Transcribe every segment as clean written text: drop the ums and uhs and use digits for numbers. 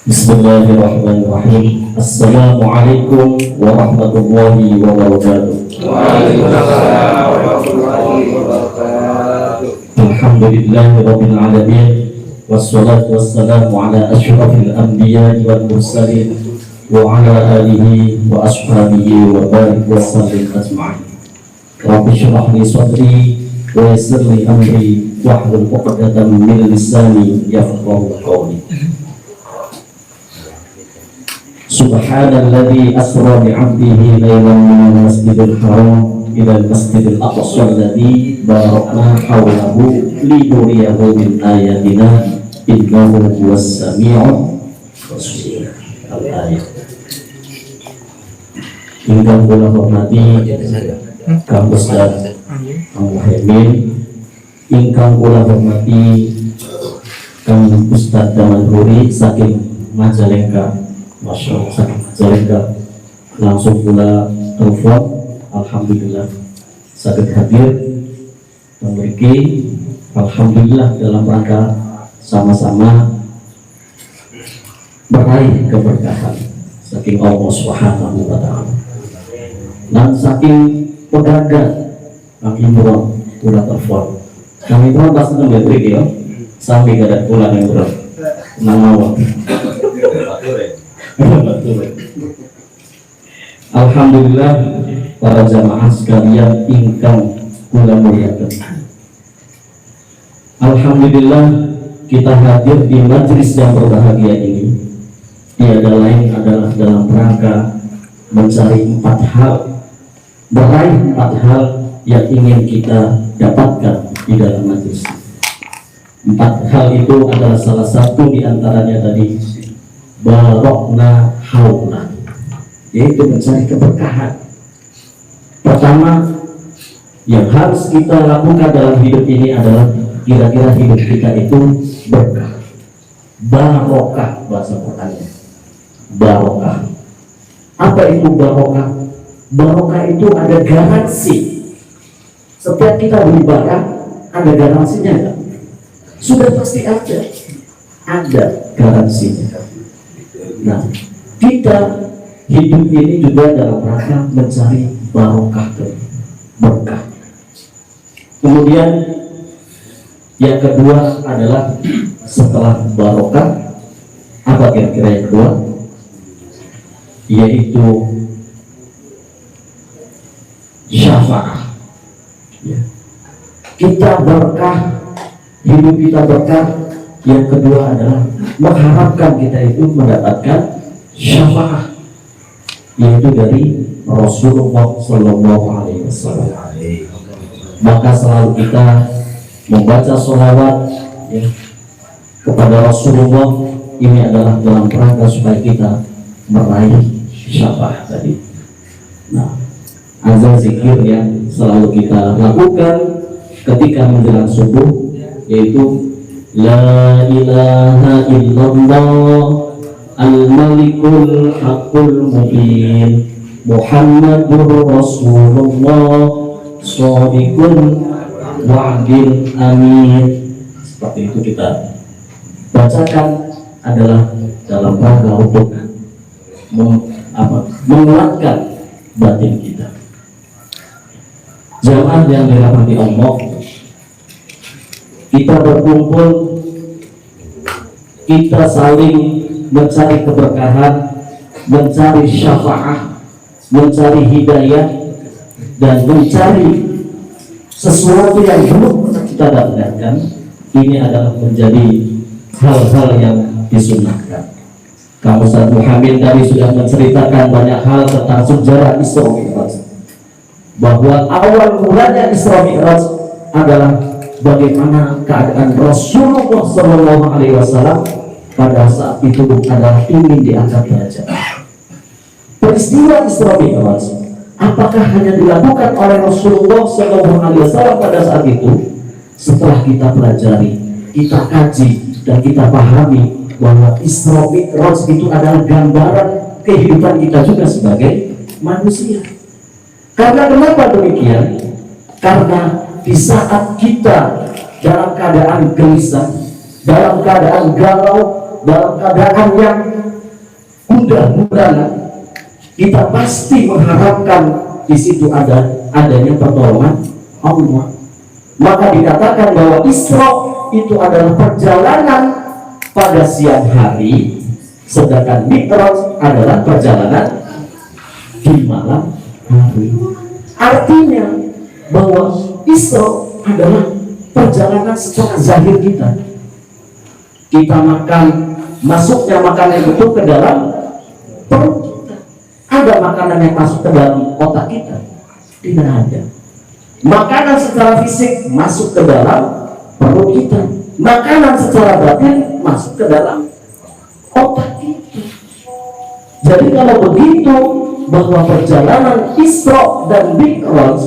Bismillahirrahmanirrahim. Assalamualaikum warahmatullahi wabarakatuh. Waalaikumsalam warahmatullahi wabarakatuh. Alhamdulillahirabbil alamin. Wassalatu wassalamu ala asyrafil anbiya'i wal mursalin wa ala alihi wa ashabihi wa barik wa sallim ajma'in. Rabbi shrah li sadri wa yassir li amri wahlul 'uqdatam min lisani yafqahu qawli. Subhanalladzi asra bi'abdihi laylan minal masjidil haram ilal masjidil aqsa alladzi barakna hawlahu linuriyahu min ayatina innahu huwas sami'ul basir. Al-ayat. Ingkang kula hormati Kang Ustaz Muhammad, ingkang kula hormati Kang Ustaz Damanhuri saking Majalengka. Masya Allah, Majalengka langsung pula telepon. Alhamdulillah sakit hadir memiliki. Alhamdulillah dalam rangka sama-sama meraih keberkahan saking Allah Subhanahu wa ta'ala. Dan saking pedagang kami Imron pula telepon. Kami Imron pas nge-break ya sampai gak ada pula Imron nama Alhamdulillah para jamaah sekalian ingkang kula muliakan. Alhamdulillah kita hadir di majelis yang berbahagia ini tiada lain adalah dalam rangka mencari 4 hal, meraih 4 hal yang ingin kita dapatkan di dalam majelis. 4 hal itu adalah salah satu di antaranya tadi barokna haula, yaitu mencari keberkahan. Pertama yang harus kita lakukan dalam hidup ini adalah kira-kira hidup kita itu berkah, barokah bahasa Qurannya. Barokah. Apa itu barokah? Barokah itu ada garansi. Setiap kita beli barang ada garansinya kan? Sudah pasti ada garansinya. Nah, kita hidup ini juga dalam rangka mencari barokah, berkah. Kemudian yang kedua adalah setelah barokah, apa kira-kira yang kedua? Yaitu syafaat. Ya. Kita berkah, hidup kita berkah. Yang kedua adalah mengharapkan kita itu mendapatkan syafaat, yaitu dari Rasulullah Sallallahu Alaihi Wasallam. Maka selalu kita membaca sholawat ya, kepada Rasulullah. Ini adalah dalam rangka supaya kita meraih syafaat tadi. Nah, azan zikir yang selalu kita lakukan ketika menjelang subuh, yaitu La ilaha illallah al-malikul haqqul mubin Muhammadur Rasulullah shadiqul wa'dil amin. Seperti itu kita bacakan adalah dalam rangka untuk menguatkan batin kita. Jamaah yang dirahmati Allah, kita berkumpul, kita saling mencari keberkahan, mencari syafaat, mencari hidayah, dan mencari sesuatu yang belum pernah kita dapatkan. Ini adalah menjadi hal-hal yang disunnahkan. Kang Ustaz Muhammad tadi sudah menceritakan banyak hal tentang sejarah Isra Mi'raj, bahwa awal mulanya Isra Mi'raj adalah bagaimana keadaan Rasulullah Sallallahu Alaihi Wasallam pada saat itu adalah ingin diangkat derajat. Peristiwa Isra Mi'raj apakah hanya dilakukan oleh Rasulullah Sallallahu Alaihi Wasallam pada saat itu? Setelah kita pelajari, kita kaji, dan kita pahami bahwa Isra Mi'raj itu adalah gambaran kehidupan kita juga sebagai manusia. Karena kenapa demikian? Karena di saat kita dalam keadaan gelisah, dalam keadaan galau, dalam keadaan yang mudah-mudahan, kita pasti mengharapkan di situ adanya pertolongan Allah. Maka dikatakan bahwa Isra itu adalah perjalanan pada siang hari, sedangkan Mi'raj adalah perjalanan di malam hari. Artinya bahwa Isra adalah perjalanan secara zahir kita. Kita makan, masuknya makanan itu ke dalam perut kita. Ada makanan yang masuk ke dalam otak kita? Tidak ada. Makanan secara fisik masuk ke dalam perut kita. Makanan secara batin masuk ke dalam otak kita. Jadi kalau begitu, bahwa perjalanan Isra dan Mi'raj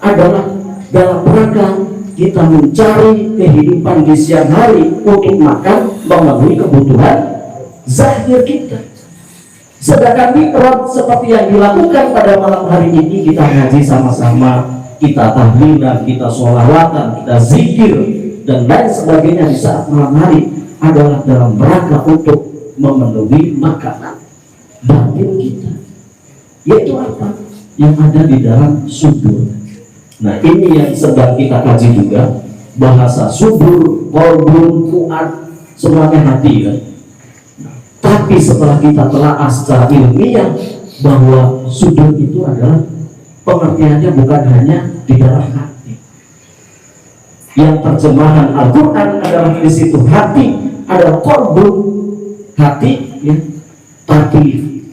adalah dalam rangka kita mencari kehidupan di siang hari untuk makan, memenuhi kebutuhan zahir kita. Sedangkan Mi'raj seperti yang dilakukan pada malam hari ini, kita ngaji sama-sama, kita tahlilan, kita sholawatan, kita zikir dan lain sebagainya di saat malam hari adalah dalam rangka untuk memenuhi makanan batin kita, yaitu apa? Yang ada di dalam sudur. Nah, ini yang sedang kita kaji juga, bahasa sudur, qalbun, fuad, semuanya hati kan. Tapi setelah kita telaah secara ilmiah bahwa sudur itu adalah pengertiannya bukan hanya di dalam hati. Yang terjemahan Al-Quran adalah di situ hati adalah qalbun, hati ya. Tapi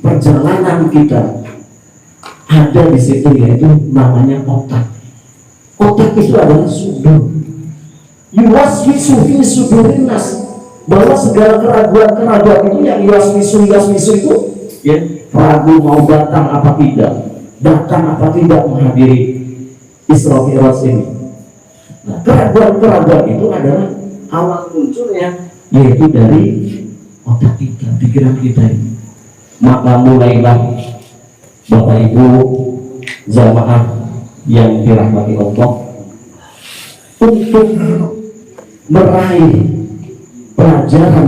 perjalanan kita ada di situ, yaitu namanya otak. Otak itu adalah sudur. Yuwaswisu fi sudurin nas, bahwa segala keraguan-keraguan itu yang yuwaswisu itu ya, ragu mau datang apa tidak menghadiri Isra Mi'raj ini. Nah, keraguan-keraguan itu adalah awal munculnya, yaitu dari otak kita, pikiran kita ini. Maka mulailah Bapak Ibu jamaah yang dirahmati Allah untuk meraih pelajaran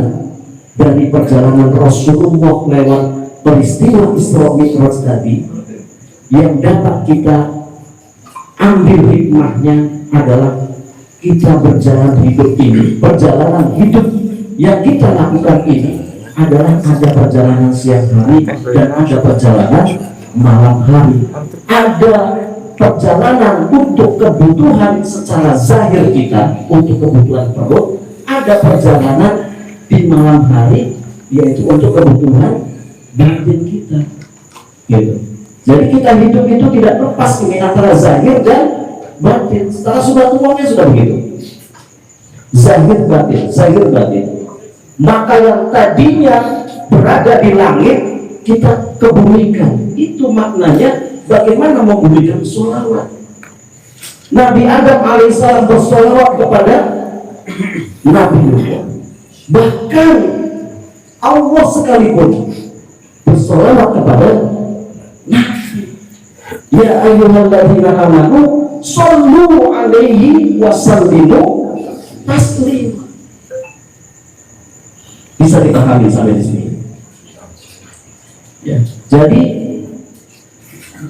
dari perjalanan Rasulullah lewat peristiwa Isra Mi'raj tadi, yang dapat kita ambil hikmahnya adalah kita berjalan hidup ini, perjalanan hidup yang kita lakukan ini adalah ada perjalanan siang hari dan ada perjalanan malam hari. Ada perjalanan untuk kebutuhan secara zahir kita, untuk kebutuhan perut. Ada perjalanan di malam hari, yaitu untuk kebutuhan batin kita. Gitu. Jadi kita hidup itu tidak lepas ini antara zahir dan batin. Setelah sudah umumnya sudah begitu. Zahir batin, zahir batin. Maka yang tadinya berada di langit kita kebumikan. Itu maknanya bagaimana membumikan sholawat. Nabi Adam alaihissalam bersolawat kepada Nabi Nuh. Bahkan Allah sekalipun bersolawat kepada Nabi. Ya ayyuhalladzina amanu shollu alaihi wa sallimu taslima. Bisa dipahami sampai di sini. Ya. Jadi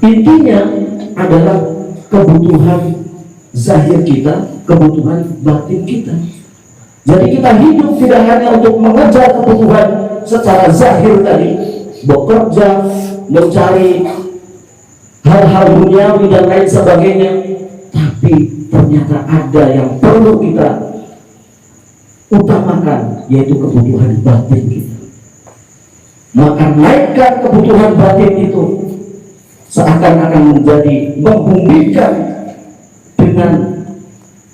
intinya adalah kebutuhan zahir kita, kebutuhan batin kita. Jadi kita hidup tidak hanya untuk mengejar kebutuhan secara zahir tadi, bekerja, mencari hal-hal duniawi dan lain sebagainya, tapi ternyata ada yang perlu kita utamakan, yaitu kebutuhan batin kita. Maka naikkan kebutuhan batin itu seakan-akan menjadi membumikan dengan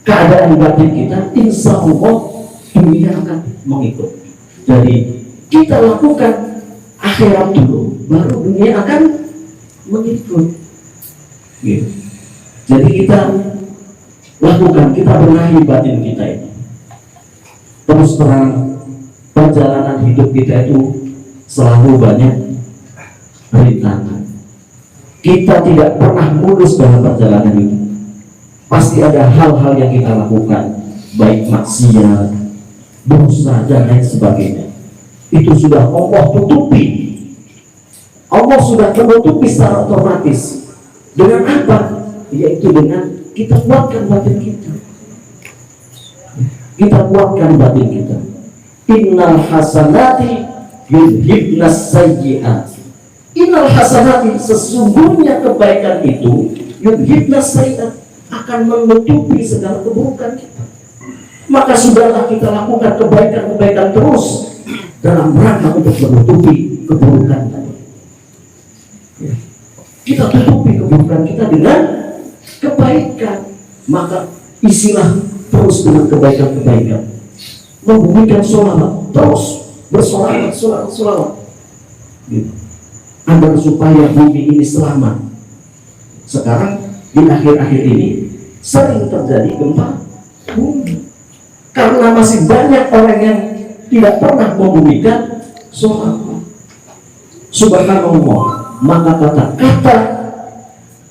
keadaan batin kita, insya Allah dunia akan mengikut. Jadi kita lakukan akhirat dulu, baru dunia akan mengikut. Gitu. Jadi kita lakukan, kita benahi batin kita ini. Terus terang perjalanan hidup kita itu selalu banyak rintangan. Kita tidak pernah mulus dalam perjalanan itu. Pasti ada hal-hal yang kita lakukan, baik maksiat, dosa dan lain sebagainya. itu sudah Allah tutupi. Allah sudah menutupi secara otomatis. Dengan apa? Yaitu dengan kita kuatkan batin kita. Kita kuatkan batin kita. Innal hasanati yudhibnas sayyi'at. Innal hasanati, sesungguhnya kebaikan itu yudhibnas sayyi'at, akan menutupi segala keburukan kita. Maka sudahlah kita lakukan kebaikan-kebaikan terus dalam rangka untuk menutupi keburukan tadi. Kita tutupi keburukan kita dengan kebaikan. Maka isilah terus dengan kebaikan-kebaikan. Membunyikan sholawat, terus bersolawat, solawat, agar supaya bumi ini selamat. Sekarang di akhir-akhir ini sering terjadi gempa bumi karena masih banyak orang yang tidak pernah membumikan sholawat. Subhanallah. Maka kata-kata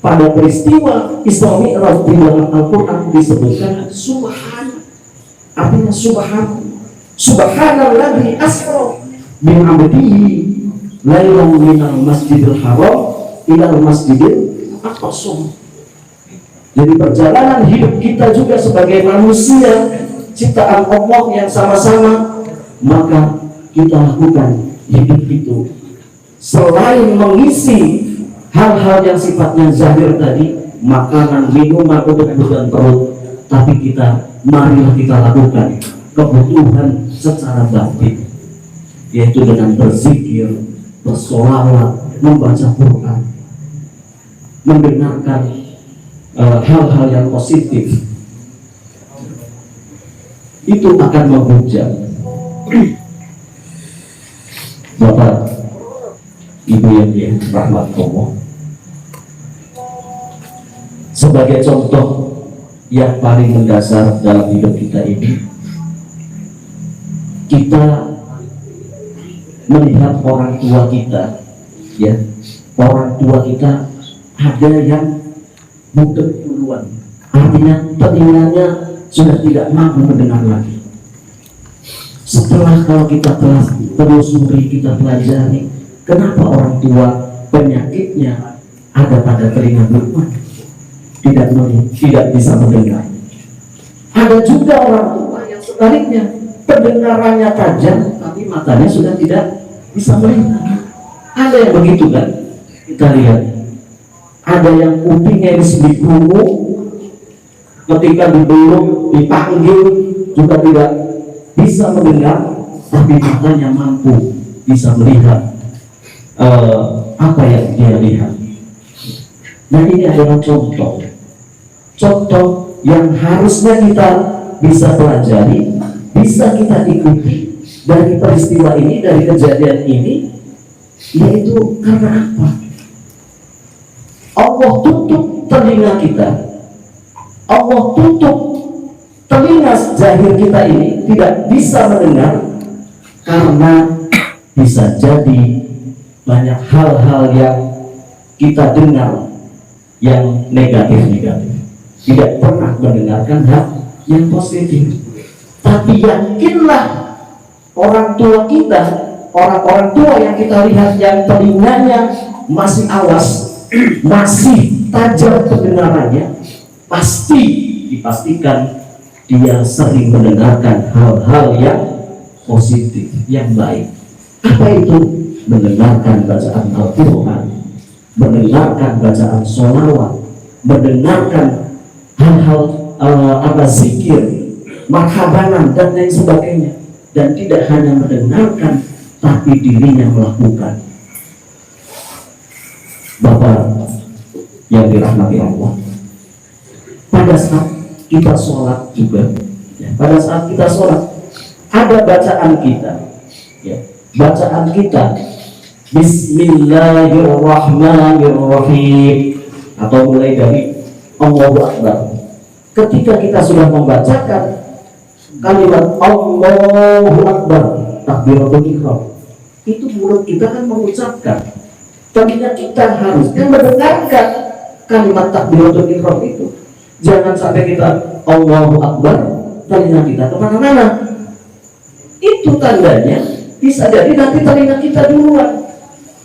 pada peristiwa Isra Mi'raj di dalam Al-Quran disebutkan subhan, artinya subhan. Subhanalladzi asra bi 'abdihi lailan minal masjidil haram ilal masjidil aqsa. Jadi perjalanan hidup kita juga sebagai manusia ciptaan Allah yang sama-sama, maka kita lakukan hidup itu selain mengisi hal-hal yang sifatnya zahir tadi, makanan, minuman untuk kebutuhan perut, tapi marilah kita lakukan kebutuhan secara batin, yaitu dengan berzikir, bersolawat, membaca Quran, mendengarkan hal-hal yang positif. Itu akan menghujat. Bapak, Ibu yang rahmat Allah, sebagai contoh yang paling mendasar dalam hidup kita ini, kita melihat orang tua kita, ya, orang tua kita ada yang budak duluan, artinya telinganya sudah tidak mampu mendengar lagi. Setelah kalau kita telah telusuri, kita pelajari, kenapa orang tua penyakitnya ada pada telinga duluan, tidak bisa mendengar. Ada juga orang tua yang sebaliknya, pendengarannya tajam, tapi matanya sudah tidak bisa melihat. Ada yang begitu kan? Kita lihat. Ada yang kupingnya disebut ketika dibelung, dipanggil juga tidak bisa mendengar, tapi matanya mampu bisa melihat apa yang dia lihat. Nah, ini adalah contoh yang harusnya kita bisa pelajari, bisa kita ikuti dari peristiwa ini, dari kejadian ini, yaitu karena apa? Allah tutup telinga kita, Allah tutup telinga zahir kita ini tidak bisa mendengar, karena bisa jadi banyak hal-hal yang kita dengar yang negatif-negatif, tidak pernah mendengarkan hal yang positif. Tapi yakinlah, orang tua kita, orang-orang tua yang kita lihat yang telinganya masih awas, masih tajam pendengarannya, pasti dipastikan dia sering mendengarkan hal-hal yang positif, yang baik. Apa itu? Mendengarkan bacaan Al-Quran, mendengarkan bacaan sholawat, mendengarkan hal-hal zikir, marhabanan dan lain sebagainya. Dan tidak hanya mendengarkan, tapi dirinya melakukan. Bapak yang dirahmati Allah, pada saat kita sholat juga, ya, pada saat kita sholat ada bacaan kita, ya, bacaan kita Bismillahirrahmanirrahim, atau mulai dari Allahu Akbar. Ketika kita sudah membacakan kalimat Allahu Akbar, takbiratul ihram, itu mulut kita kan mengucapkan, telinga kita harusnya mendengarkan kalimat takbiratul ihram itu. Jangan sampai kita Allahu Akbar, telinga kita kemana-mana. Itu tandanya Bisa jadi nanti telinga kita duluan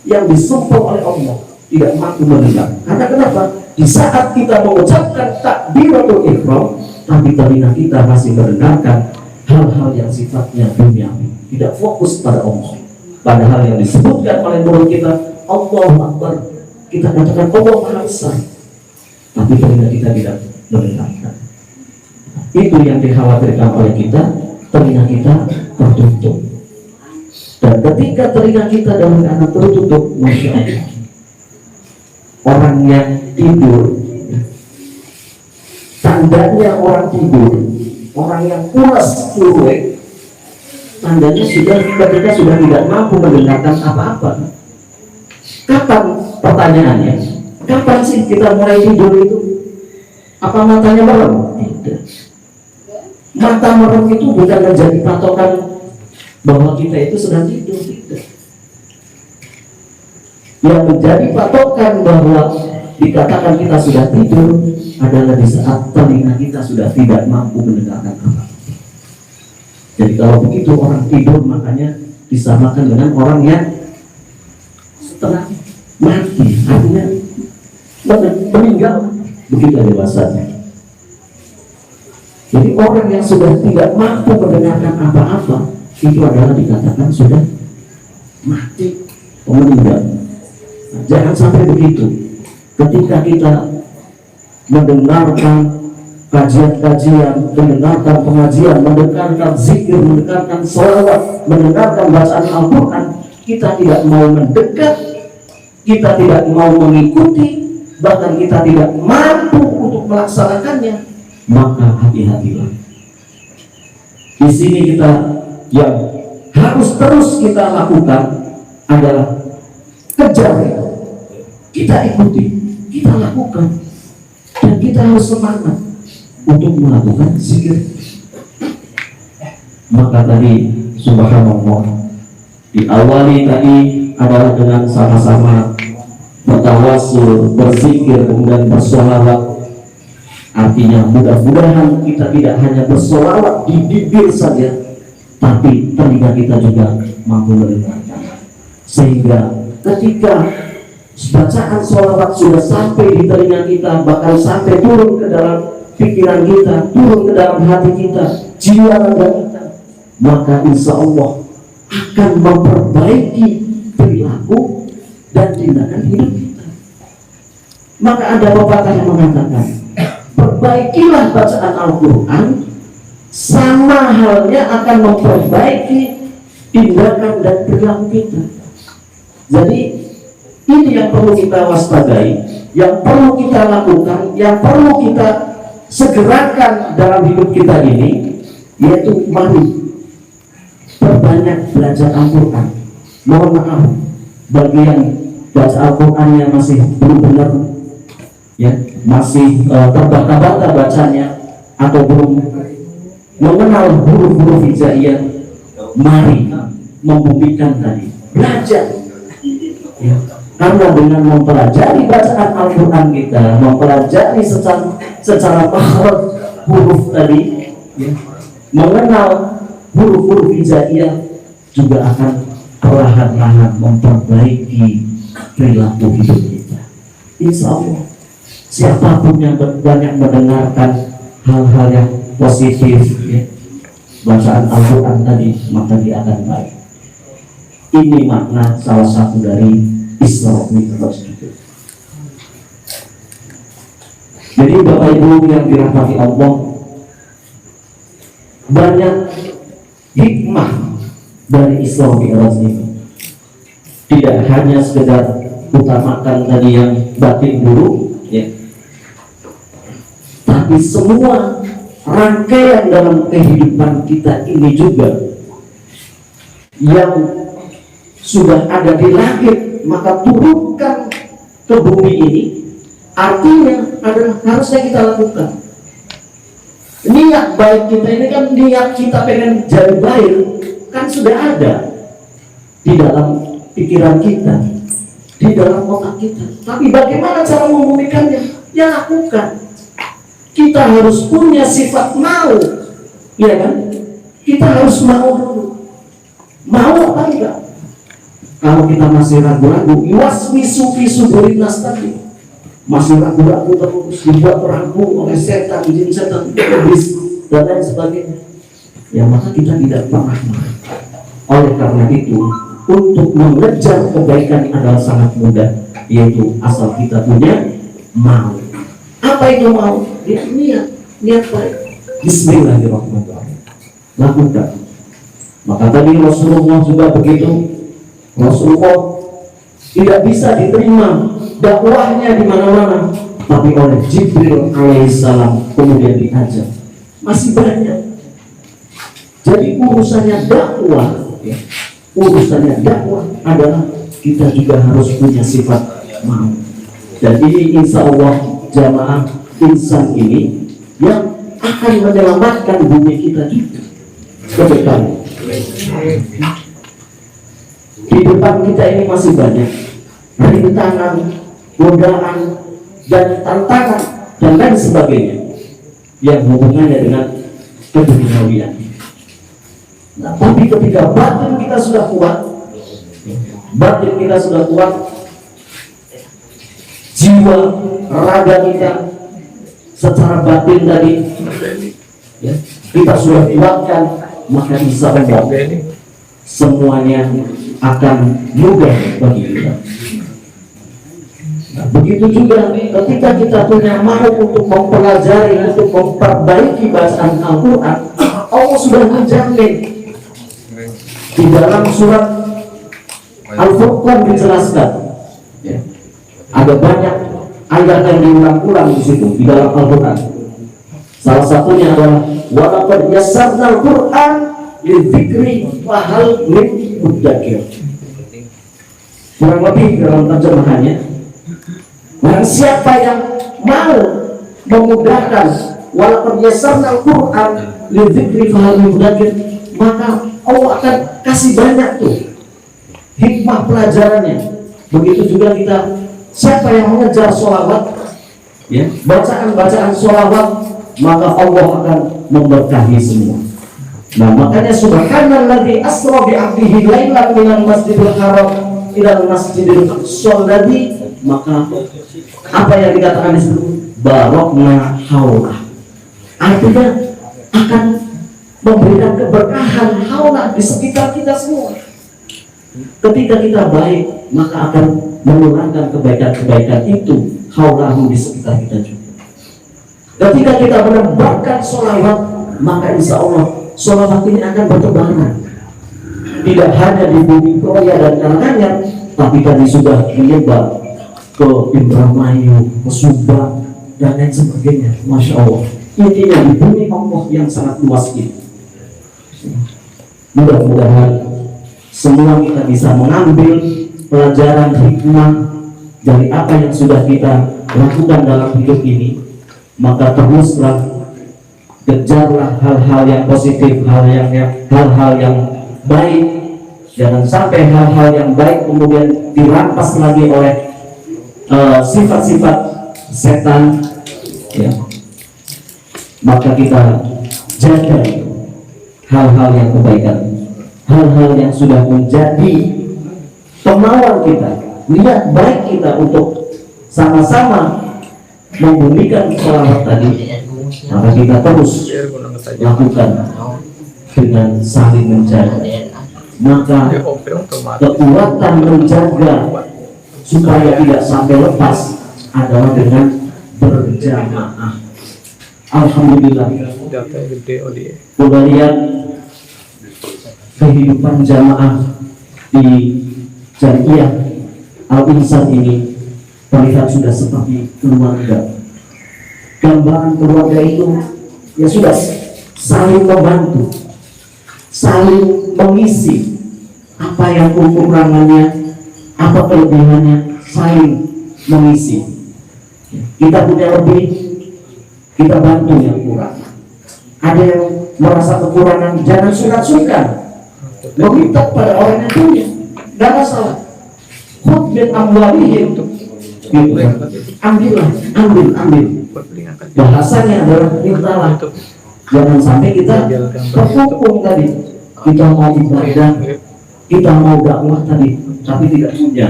yang disumpah oleh Allah, tidak mampu mendengar. Karena kenapa? Di saat kita mengucapkan takbiratul ihram, tapi telinga kita masih mendengarkan hal-hal yang sifatnya duniawi, tidak fokus pada Allah. Padahal yang disebutkan oleh mulut kita, Allahu Akbar, kita katakan Allah Maha Besar, tapi telinga kita tidak mendengarkan. Itu yang dikhawatirkan oleh kita, telinga kita tertutup. Dan ketika telinga kita dalam keadaan tertutup, Masya Allah, orang yang tidur, tandanya orang tidur, orang yang pulas kurek, tandanya sudah ketika sudah tidak mampu mendengarkan apa-apa. Kapan, pertanyaannya, kapan sih kita mulai tidur itu? Apa matanya merem? Tidak. Mata merem itu bukan menjadi patokan bahwa kita itu sedang tidur, tidak. Yang menjadi patokan bahwa dikatakan kita sudah tidur adalah di saat telinga kita sudah tidak mampu mendengarkan apa. Jadi kalau begitu orang tidur, makanya disamakan dengan orang yang setengah mati, artinya meninggal, begitu dewasanya. Jadi orang yang sudah tidak mampu mendengarkan apa-apa, itu adalah dikatakan sudah mati, meninggal. Nah, jangan sampai begitu. Ketika kita mendengarkan kajian-kajian, mendengarkan pengajian, mendengarkan zikir, mendengarkan sholawat, mendengarkan bacaan Al-Quran, kita tidak mau mendekat, kita tidak mau mengikuti, bahkan kita tidak mampu untuk melaksanakannya, maka hati-hatilah. Di sini kita yang harus terus kita lakukan adalah kejar, kita ikuti, kita lakukan, dan kita harus semangat untuk melakukan zikir. Maka tadi subhanallah, diawali tadi adalah dengan sama-sama bertawasul, berzikir, kemudian bersolawat. Artinya mudah-mudahan kita tidak hanya bersolawat di bibir saja, tapi telinga kita juga mampu mendengarkan. Sehingga ketika bacaan sholawat sudah sampai di telinga kita, bahkan sampai turun ke dalam pikiran kita, turun ke dalam hati kita, jiwa raga kita, maka insya Allah akan memperbaiki perilaku dan tindakan hidup kita. Maka ada pepatah yang mengatakan, perbaikilah bacaan Al-Quran, sama halnya akan memperbaiki tindakan dan perilaku kita. Jadi ini yang perlu kita waspadai, yang perlu kita lakukan, yang perlu kita segerakan dalam hidup kita ini, yaitu mari perbanyak belajar Al-Quran. Mohon maaf bagi yang baca Al-Qurannya masih belum benar, ya, masih terbata-bata bacanya, atau belum mengenal huruf-huruf hijaiyah, mari membumikan tadi, belajar, ya. Karena dengan mempelajari bacaan Al-Quran kita, mempelajari secara makhraj huruf tadi, ya, mengenal huruf-huruf hijaiyah, juga akan perlahan-lahan memperbaiki perilaku hidup kita. Insya Allah, siapapun yang banyak mendengarkan hal-hal yang positif, ya, bacaan Al-Quran tadi, maka dia akan baik. Ini makna salah satu dari Isra Mi'raj itu. Jadi Bapak Ibu yang dirahmati Allah, banyak hikmah dari Isra Mi'raj ini. Tidak hanya sekedar utamakan tadi yang batin dulu, ya, tapi semua rangkaian dalam kehidupan kita ini juga yang sudah ada di langit, maka turunkan ke bumi ini, artinya adalah harusnya kita lakukan. Niat baik kita ini kan, niat kita pengen jadi baik kan sudah ada di dalam pikiran kita, di dalam otak kita. Tapi bagaimana cara membumikannya? Ya lakukan. Kita harus punya sifat mau, ya kan? Kita harus mau dulu. Mau apa? Kalau kita masih ragu-ragu, waswisu fi sudurin nas tadi, masih ragu-ragu terus dibuat ragu oleh setan, jin setan, iblis dan lain sebagainya, ya maka kita tidak pernah marah. Oleh karena itu, untuk mengejar kebaikan adalah sangat mudah, yaitu asal kita punya mau. Apa itu mau? Ya, niat baik. Bismillahirrahmanirrahim. Lakukan. Maka tadi Rasulullah juga begitu. Rasulullah tidak bisa diterima dakwahnya di mana-mana, tapi oleh Jibril alaihissalam kemudian diajar. Masih banyak. Jadi urusannya dakwah, ya, urusannya dakwah adalah kita juga harus punya sifat mau. Dan ini insya Allah jamaah insan ini yang akan menyelamatkan bumi kita juga ke depan. Di depan kita ini masih banyak rintangan, godaan, dan tantangan dan lain sebagainya yang hubungannya dengan keduniawian. Nah, tapi ketika batin kita sudah kuat, jiwa, raga kita secara batin tadi, ya, kita sudah kuatkan, maka insya Allah semuanya akan mudah bagi kita. Nah, begitu juga ketika kita punya mau untuk mempelajari, untuk memperbaiki bacaan Al-Quran, Allah sudah menjamin di dalam surat Al-Furqan dijelaskan, ya, ada banyak ayat yang diulang-ulang di situ di dalam Al-Quran. Salah satunya adalah walaqad yassarnal Qur'an lidzikri fahal min mudzakir. Kurang lebih dalam terjemahannya, barang siapa yang mau memudahkan walaqad yassarnal Qur'an lidzikri fahal min mudzakir, maka Allah akan kasih banyak tuh hikmah pelajarannya. Begitu juga kita, siapa yang mengejar sholawat, ya, bacaan-bacaan sholawat, maka Allah akan memberkahi semua. Nah, makanya subhanalladzi asra bi 'abdihi lailan minal masjidil haram ilal masjidil aqsa alladzi, maka apa yang dikatakan di situ barokna haulah, artinya akan memberikan keberkahan haulah di sekitar kita semua. Ketika kita baik, maka akan menurunkan kebaikan-kebaikan itu haulahu di sekitar kita juga. Ketika kita menebarkan sholawat, maka insya Allah sholawat ini akan bertebaran, tidak hanya di bumi Kroya dan Karanganyar, tapi tadi sudah menyebar ke Indramayu, ke Subang, dan lain sebagainya. Masya Allah, intinya di bumi Allah yang sangat luas ini. Mudah-mudahan semua kita bisa mengambil pelajaran hikmah dari apa yang sudah kita lakukan dalam hidup ini. Maka teruslah, kejarlah hal-hal yang positif, hal-hal yang baik. Jangan sampai hal-hal yang baik kemudian dirampas lagi oleh sifat-sifat setan, ya. Maka kita jaga hal-hal yang kebaikan, hal-hal yang sudah menjadi pengawal kita, niat baik kita untuk sama-sama membumikan sholawat tadi, maka kita terus lakukan dengan saling menjaga. Maka kekuatan menjaga supaya tidak sampai lepas adalah dengan berjamaah. Alhamdulillah, kita lihat kehidupan jamaah di Jamiah Al-Insan ini terlihat sudah seperti keluarga. Gambaran keluarga itu ya sudah saling membantu, saling mengisi apa yang kekurangannya, apa kelebihannya, saling mengisi. Kita punya lebih, kita bantu yang kurang. Ada yang merasa kekurangan, jangan sungkan-sungkan meminta pada orang yang punya, tidak masalah. Khudh min amwalihim, gitu. Ambil. Bahasanya adalah mintalah. Jangan sampai kita terkungkung tadi. Kita mau ibadah, Kita mau dakwah tadi, tapi tidak punya,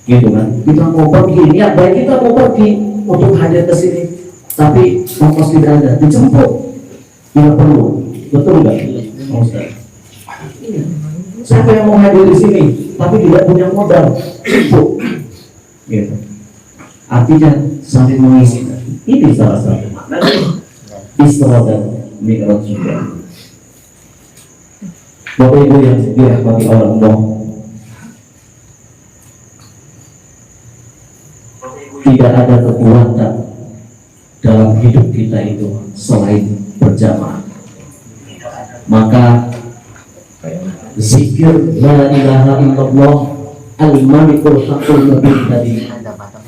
gitu kan? Kita mau pergi, niat baik kita mau pergi untuk hadir ke sini, tapi ongkos tidak ada, dijemput, tidak perlu, betul nggak, Ustaz? Iya. Siapa yang mau hadir di sini, tapi tidak punya modal, jemput, gitu. Artinya saling mengisi. Ini salah satu makna Isra dan Mi'raj juga. Bapak Ibu yang dirahmati Allah, tidak ada kekuatan dalam hidup kita itu selain berjamaah. Maka zikir la ilaha illallah al-malikul haqqul mubin tadi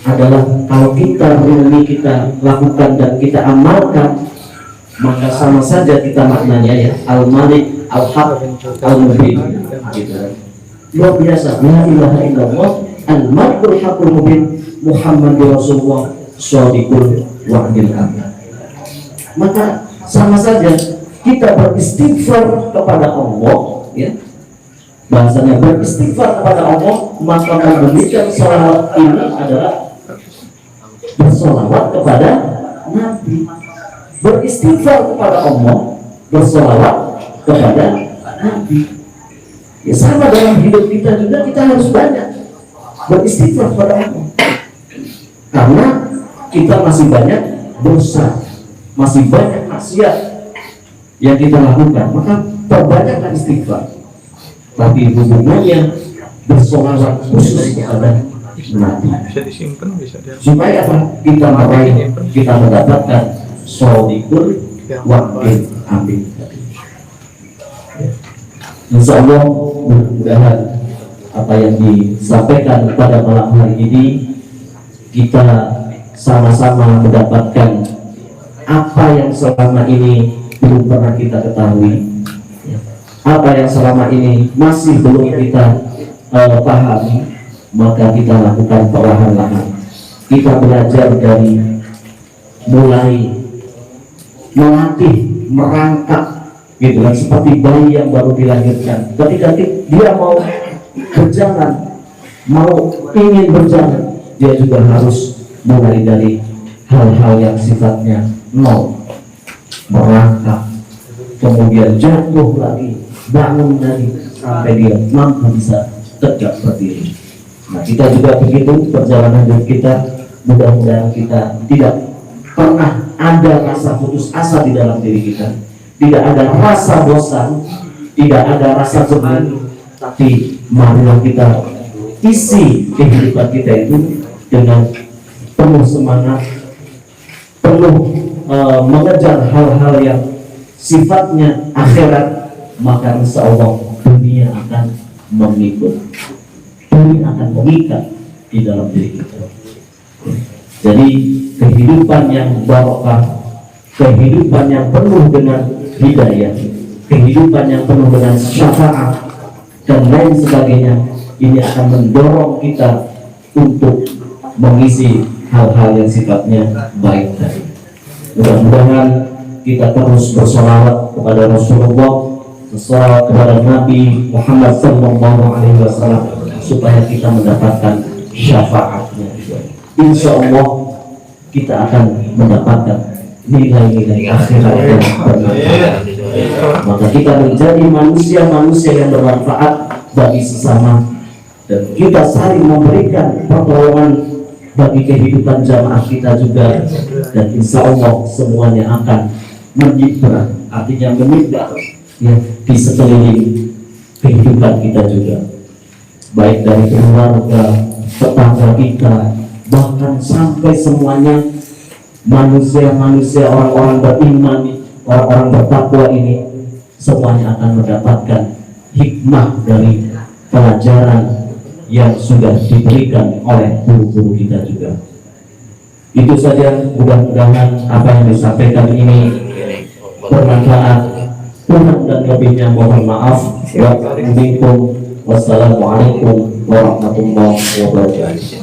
adalah kalau kita renungi, kita lakukan dan kita amalkan, maka sama saja kita maknanya ya, al-malik al-haq al-mubin, gitu. Luar biasa, la ilaha illallah al-malikul haqqul mubin Muhammadur Rasulullah shadiqul wa'dil amin. Maka sama saja kita beristighfar kepada Allah, ya, bahasanya beristighfar kepada Allah, maka memberikan salawat ini adalah bersolawat kepada Nabi. Beristighfar kepada Allah, bersolawat kepada Nabi. Ya sama dalam hidup kita juga, kita harus banyak beristighfar kepada Allah, karena kita masih banyak dosa, masih banyak maksiat yang kita lakukan. Maka perbanyaklah istighfar, tapi hubungannya bersolawat khusus kepada Nabi. Bisa disimpan, bisa dia. Supaya apa? Kita meraih, kita mendapatkan shadiqul wa'dil amin. Insya Allah mudah-mudahan apa yang disampaikan pada malam hari ini kita sama-sama mendapatkan apa yang selama ini belum pernah kita ketahui, apa yang selama ini masih belum kita pahami, maka kita lakukan perlahan-lahan. Kita belajar dari mulai melatih, merangkak, gitu kan, seperti bayi yang baru dilahirkan. Ketika dia mau berjalan, mau ingin berjalan, dia juga harus mulai dari hal-hal yang sifatnya nol, merangkak, kemudian jatuh lagi, bangun lagi, sampai dia mampu bisa tegak berdiri. Nah, kita juga begitu perjalanan hidup kita. Mudah-mudahan kita tidak pernah ada rasa putus asa di dalam diri kita, tidak ada rasa bosan, tidak ada rasa jenuh, tapi marilah kita isi kehidupan kita itu dengan penuh semangat, penuh mengejar hal-hal yang sifatnya akhirat, maka insya Allah dunia akan mengikut, dunia akan mengikat di dalam diri kita. Jadi kehidupan yang barokah, kehidupan yang penuh dengan hidayah, kehidupan yang penuh dengan syafaat dan lain sebagainya, ini akan mendorong kita untuk mengisi hal-hal yang sifatnya baik tadi. Mudah-mudahan kita terus bersolawat kepada Rasulullah, bersolawat kepada Nabi Muhammad SAW, supaya kita mendapatkan syafaatnya. Insya Allah kita akan mendapatkan nilai-nilai akhirat yang bermanfaat. Maka kita menjadi manusia-manusia yang bermanfaat bagi sesama, dan kita saling memberikan pertolongan bagi kehidupan jamaah kita juga, dan insya Allah semuanya akan menyebar, artinya menyebar ya, di sekeliling kehidupan kita juga, baik dari keluarga, tetangga kita, bahkan sampai semuanya manusia-manusia, orang-orang beriman, orang-orang bertakwa ini semuanya akan mendapatkan hikmah dari pelajaran yang sudah diberikan oleh guru-guru kita juga. Itu saja, mudah-mudahan apa yang disampaikan ini bermanfaat. Kurang dan lebihnya mohon maaf. Wassalamualaikum warahmatullahi wabarakatuh.